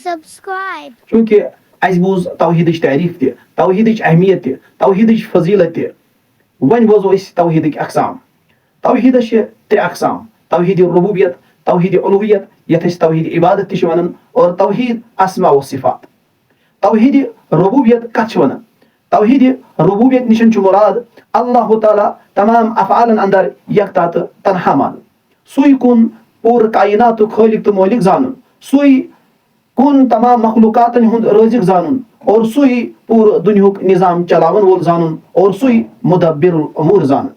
subscribe. چونکہ اَسہِ بوٗز توحیٖدٕچ تعریٖف تہِ توحیٖدٕچ اہمیت تہِ توحیٖدٕچ فضیٖلت تہِ وۄنۍ بوزو أسۍ توحیٖدٕکۍ اقسام توحیٖدس چھِ 3 اقسام توحیٖد ربوبیت توحیٖد الوہیت یتھ أسۍ توحیٖد عبادت تہِ چھِ ونان اور توحیٖد اسما و صفات توحیٖد ربوبیت کتھ چھِ ونان توحیٖد ربوبیت نِش چھُ مُراد اللہ تعالیٰ تمام افعالن اندر یکتا تہٕ تنہا مانُن سُے کُن پوٗرٕ کائناتُک خالق تہٕ مالک زانُن سُے کُن تمام مخلوقاتن ہُنٛد رازق زانُن اور سُے پوٗرٕ دُنیہُک نظام چلاون وول زانُن اور سُے مدبر الامور زانُن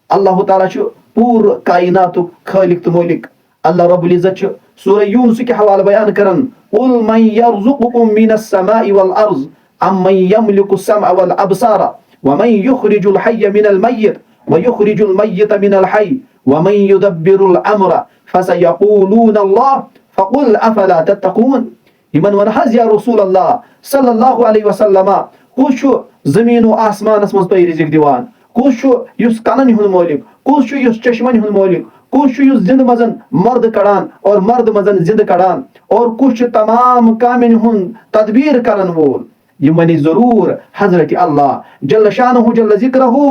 اللہ تعالیٰ چھُ پوٗرٕ کائناتُک خالق تہٕ مالک اللہ رب العزت چھُ سورہ یونسُک حوالہٕ بیان کران قُل من یرزقکم من السماء والارض ام من یملک السمع والابصار ومن یخرج الحی من المیت ویخرج المیت من الحی ومن یدبر الامر فسیقولون اللہ فقل افلا تتقون یمن ون حظ یا رسول اللہ صلی اللہ علیہ وسلم کُس چھُ زمین و آسمانس منٛز تۄہہِ رِزق دِوان کُس چھُ یُس کنن ہُنٛد مٲلک کُس چھُ یُس چشمن ہُنٛد مٲلک کُس چھُ یُس زنٛدٕ منٛز مرد کڑان اور مرد منٛز زنٛدٕ کڑان اور کُس چھُ تمام کامٮ۪ن ہُنٛد تدبیٖر کرن وول یِم وَنہِ ضروٗر حضرت اللہ جل شانہ جل ذکرہُ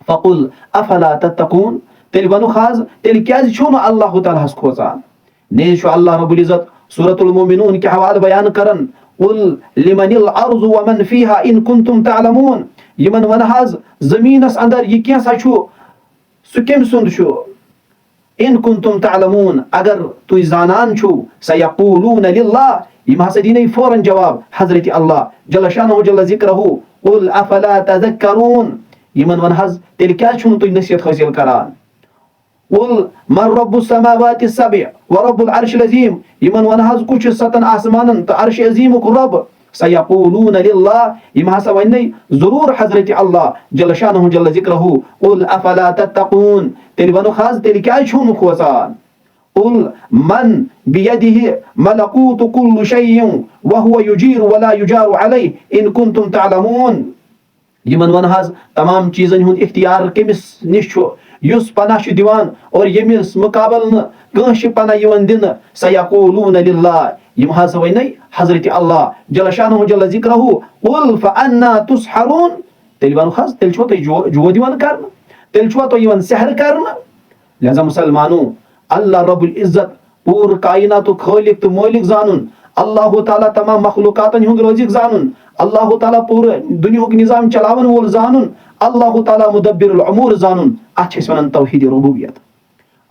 فقل افلا تتقون تیٚلہِ ونُکھ حظ تیٚلہِ کیازِ چھُو نہٕ اللہ تعالیٰ ہس کھوژان نیز چھُ اللہ رب العزت سورۃ المؤمنون کہِ حوالہٕ بیان کران قل لمن الارض ومن فیہا ان کنتم تعلمون یِمن ون حظ زمیٖنس اندر یہِ کینٛژھا چھُ سُہ کٔمۍ سُنٛد چھُ ان کنتم تعلمون اگر تُہۍ زانان چھُو سیقولون للہ یِم ہسا دِنٕے فوراً جواب حضرت اللہ جل شانہ جل ذکرہُ قل افلا تذکرون یِمن ون حظ تیٚلہِ کیازِ چھُو نہٕ تُہۍ نصیحت حٲصِل کران قل من رب السماوات السبع ورب العرش العظیم یِمن ون حظ کُس چھُ 7 آسمانن تہٕ عرشِ عظیٖمُک رۄب سیقولون للہ یِم ہسا وننے ضروٗر حضرت اللہ جل شانہ جل ذکرہُ قل افلا تتقون تیٚلہِ ونُکھ حظ تیٚلہِ کیازِ چھُو نہٕ کھوژان قل من بیدہ ملکوت کل شیء وہو یجیر ولا یجار علیہ ان کنتم تعلمون یِمن ون حظ تمام چیٖزن ہُنٛد اختیار کٔمِس نِش چھُ یُس پناہ چھُ دِوان اور ییٚمِس مُقابل نہٕ کٲنٛسہِ چھِ پناہ یِوان دِنہٕ سیقولون للہ یِم ہسا وَنے حضرت اللہ جل شانہ جل ذکرہُ قل فانا تسحرون تیٚلہِ ونُکھ حظ تیٚلہِ چھُوا تُہۍ جود یِوان کرنہٕ تیٚلہِ چھُوا تُہۍ یِوان سحر کرنہٕ لہذا مُسلمانو اللہ رب العزت پوٗرٕ کائناتُک خالق تہٕ مالک زانُن اللہ تعالیٰ تمام مخلوقاتن ہُنٛد رازق زانُن اللہ تعالیٰ پوٗرٕ دُنیہُک نظام چلاون وول زانُن اللہ تعالیٰ مدبر الامور زانُن اتھ چھِ أسۍ ونان توحیٖد ربوبیت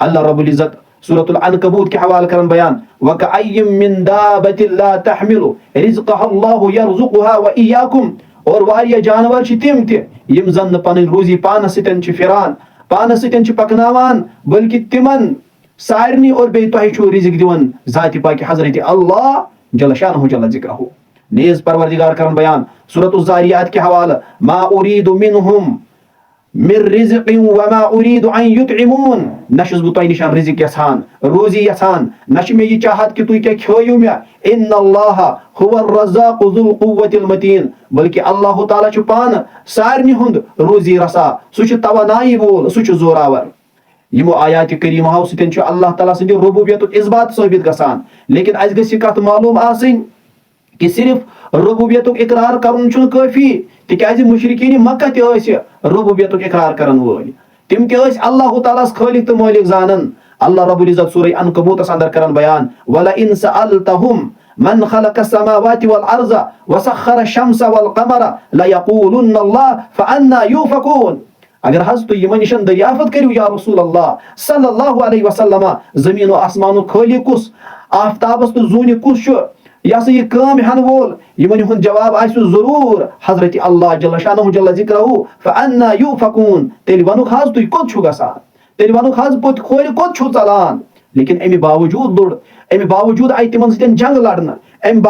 اللہ رب العزت سورۃ العنکبوت کہِ حوالہٕ کران بیان وَكَأَيٍّ مِّن دَابَّةٍ لَا تَحْمِلُ رِزْقَهَا اللَّهُ يَرْزُقُهَا وَإِيَّاكُمْ اور واریاہ جانور چھِ تِم تہِ یِم زن نہٕ پنٕنۍ روزی پانس سۭتۍ چھِ پھران پانس سۭتۍ چھِ پکناوان بلکہِ تِمن سارنٕے اور بیٚیہِ تۄہہِ چھُو رِزق دِوان ذاتِ پاکہِ حضرت اللہ جل شانہ جل ذکرہُ نیز پروردگار کران بیان سورۃ الزاریات کہِ حوالہٕ ما اُریٖدُ مِنہُم من رزق وما اريد ان يطعمون نہ چھُس بہٕ تۄہہِ نِش رزق یژھان روزی یژھان نہ چھِ مےٚ یہِ چاہت کہِ تُہۍ کیٛاہ کھیٚیِو مےٚ ان اللہ هو الرزاق ذو القوة المتین بلکہِ اللہ تعالیٰ چھُ پانہٕ سارنٕے ہُنٛد روزی رسا سُہ چھُ توانایی وول سُہ چھُ زوراور یِمو آیاتِ کریٖمہو سۭتۍ چھُ اللہ تعالیٰ سٕنٛدِ ربوبیتُک اثبات ثٲبت گژھان لیکن اَسہِ گژھِ یہِ کتھ معلوٗم آسٕنۍ کہِ صرف ربوبیتُک اقرار کرُن چھُنہٕ کٲفی تِکیازِ مشرکین مکہ تہِ ٲسۍ ربوبیتُک اقرار کرن وٲلۍ تِم تہِ ٲسۍ اللہ تعالیٰ ہس خالق تہٕ مالک زانان اللہ رب العزت سورہ عنکبوتس اندر کران بیان وَلَئِن سَأَلْتَهُم من خلق السماوات والارض وسخر الشمس والقمر ليقولن الله فأنا يؤفكون اگر حظ تُہۍ یِمن نِش دریافت کٔرِو یا رسول اللہ صلی اللہ علیہ وسلم زمیٖن و آسمانُک خالق کُس آفتابس تہٕ زوٗنہِ کُس چھُ یہِ ہسا یہِ کٲم ہٮ۪نہٕ وول یِمن ہُنٛد جواب آسہِ ضروٗر حضرت اللہ جل شانہ جل ذکرہُ فأنا یؤفکون تیٚلہِ ونُکھ حظ تُہۍ کوٚت چھِو گژھان تیٚلہِ ونُکھ حظ کھورِ کوٚت چھِو ژلان لیکن امہِ باوجوٗد لوٚڑ امہِ باوجوٗد آیہِ تِمن سۭتۍ جنگ لڑنہٕ امہِ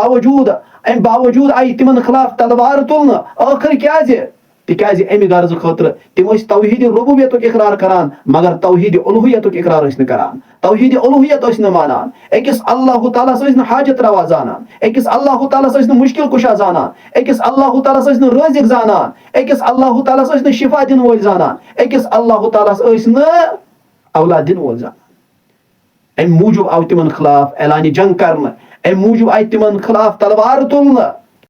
باوجوٗد آیہِ تِمن خلاف تلوار تُلنہٕ ٲخر کیازِ تِکیازِ امہِ غرضہٕ خٲطرٕ تِم ٲسۍ توحیٖد ربوبیتُک اقرار کران مگر توحیٖد الوہیتُک اقرار ٲسۍ نہٕ کران توحیٖد الوہیت ٲسۍ نہٕ مانان أکِس اللہ تعالیٰ ٲسۍ نہٕ حاجت روا زانان أکِس اللہ تعالیٰ ٲسۍ نہٕ مُشکل کُشا زانان أکِس اللہ تعالیٰ ٲسۍ نہٕ رٲزق زانان أکِس اللہ تعالیٰ ٲسۍ نہٕ شفا دِنہٕ وٲلۍ زانان أکِس اللہ تعالیٰ ٲسۍ نہٕ اولاد دِنہٕ وول زانان امہِ موٗجوٗب آو تِمن خلاف اعلانہِ جنگ کرنہٕ امہِ موٗجوٗب آیہِ تِمن خٕلاف تلوار تُلنہٕ